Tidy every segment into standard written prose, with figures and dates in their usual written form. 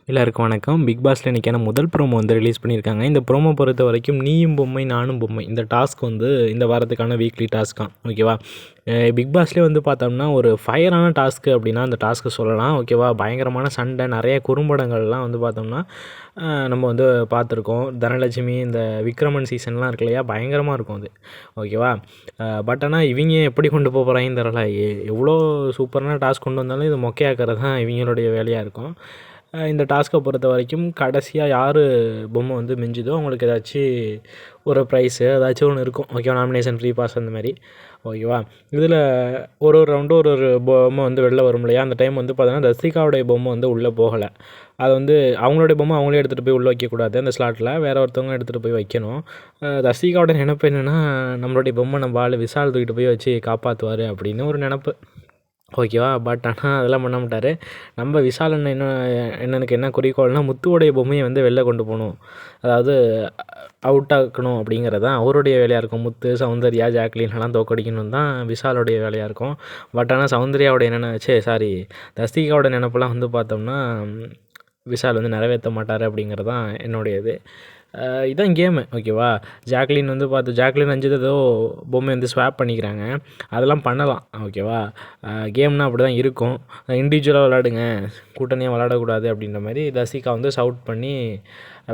எல்லாருக்கும் வணக்கம். பிக் பாஸ்ல இன்றைக்கான முதல் ப்ரோமோ வந்து ரிலீஸ் பண்ணியிருக்காங்க. இந்த ப்ரோமோ பொறுத்த வரைக்கும் நீயும் பொம்மை நானும் பொம்மை இந்த டாஸ்க் வந்து இந்த வாரத்துக்கான வீக்லி டாஸ்க்காம். ஓகேவா? பிக் பாஸ்லேயே வந்து பார்த்தோம்னா ஒரு ஃபயரான டாஸ்க்கு அப்படின்னா அந்த டாஸ்க்கு சொல்லலாம். ஓகேவா? பயங்கரமான சண்டை, நிறைய குறும்படங்கள்லாம் வந்து பார்த்தோம்னா நம்ம வந்து பார்த்துருக்கோம். தனலட்சுமி, இந்த விக்ரமன் சீசன்லாம் இருக்கு இல்லையா, பயங்கரமாக இருக்கும் அது. ஓகேவா? பட் ஆனால் இவங்க எப்படி கொண்டு போகிறாங்கன்னு தெரில. எவ்வளோ சூப்பரான டாஸ்க் கொண்டு வந்தாலும் இது மொக்கையாக்கிறது தான் இவங்களுடைய வேலையாக இருக்கும். இந்த டாஸ்க்கை பொறுத்த வரைக்கும் கடைசியாக யார் பொம்மை வந்து மிஞ்சுதோ அவங்களுக்கு ஏதாச்சும் ஒரு ப்ரைஸு ஏதாச்சும் ஒன்று இருக்கும். ஓகேவா? நாமினேஷன், ஃப்ரீ பாஸ் அந்த மாதிரி. ஓகேவா? இதில் ஒரு ஒரு ரவுண்டு ஒரு ஒரு பொம்மை வந்து வெளில வரும் இல்லையா, அந்த டைம் வந்து பார்த்தீங்கன்னா தஸ்திகாவுடைய பொம்மை வந்து உள்ளே போகலை. அது வந்து அவங்களுடைய பொம்மை அவங்களே எடுத்துகிட்டு போய் உள்ளே வைக்கக்கூடாது. அந்த ஸ்லாட்டில் வேறு ஒருத்தவங்க எடுத்துகிட்டு போய் வைக்கணும். தஸ்திகாவோட நினப்பு என்னென்னா, நம்மளுடைய பொம்மை நம்ம ஆள் விஷால் தூக்கிட்டு போய் வச்சு காப்பாற்றுவார் அப்படின்னு ஒரு நினப்பு. ஓகேவா? பட் ஆனால் அதெல்லாம் பண்ண மாட்டார். நம்ம விஷால் அண்ணன் அண்ணனுக்கு என்ன குறிக்கோள்னால், முத்துவோடைய பொம்மையை வந்து வெளில கொண்டு போகணும், அதாவது அவுட் ஆக்கணும் அப்படிங்கிறது தான் அவருடைய வேலையாக இருக்கும். முத்து, சௌந்தர்யா, ஜாக்லின்லாம் தோற்கடிக்கணும் தான் விஷாலுடைய வேலையாக இருக்கும். பட் ஆனால் சௌந்தர்யாவோடைய சாரி, தஸ்திகாவோட நினப்பெல்லாம் வந்து பார்த்தோம்னா விஷால் வந்து நிறைவேற்ற மாட்டார் அப்படிங்கிறது தான் என்னுடைய இது. இதான் கேமு. ஓகேவா? ஜாக்லின் வந்து ஜாக்லின் 5 ஏதோ பொம்மை வந்து ஸ்வாப் பண்ணிக்கிறாங்க. அதெல்லாம் பண்ணலாம். ஓகேவா? கேம்னால் அப்படி தான் இருக்கும். இண்டிவிஜுவலாக விளாடுங்க, கூட்டணியாக விளாடக்கூடாது அப்படின்ற மாதிரி தசிகா வந்து ஷவுட் பண்ணி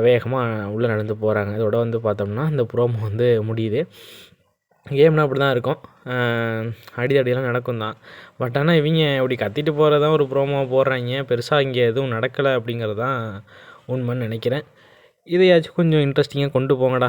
வேகமாக உள்ளே நடந்து போகிறாங்க. இதோட வந்து பார்த்தோம்னா இந்த ப்ரோமோ வந்து முடியுது. கேம்னால் அப்படி தான் இருக்கும். அடிதடியெல்லாம் நடக்கும் தான். பட் ஆனால் இவங்க இப்படி கத்திட்டு போகிறதான் ஒரு ப்ரோமோ போடுறாங்க. பெருசாக இங்கே எதுவும் நடக்கலை அப்படிங்கிறது தான் உண்மைன்னு நினைக்கிறேன். இதையாச்சும் கொஞ்சம் இன்ட்ரெஸ்டிங்காக கொண்டு போங்கடா.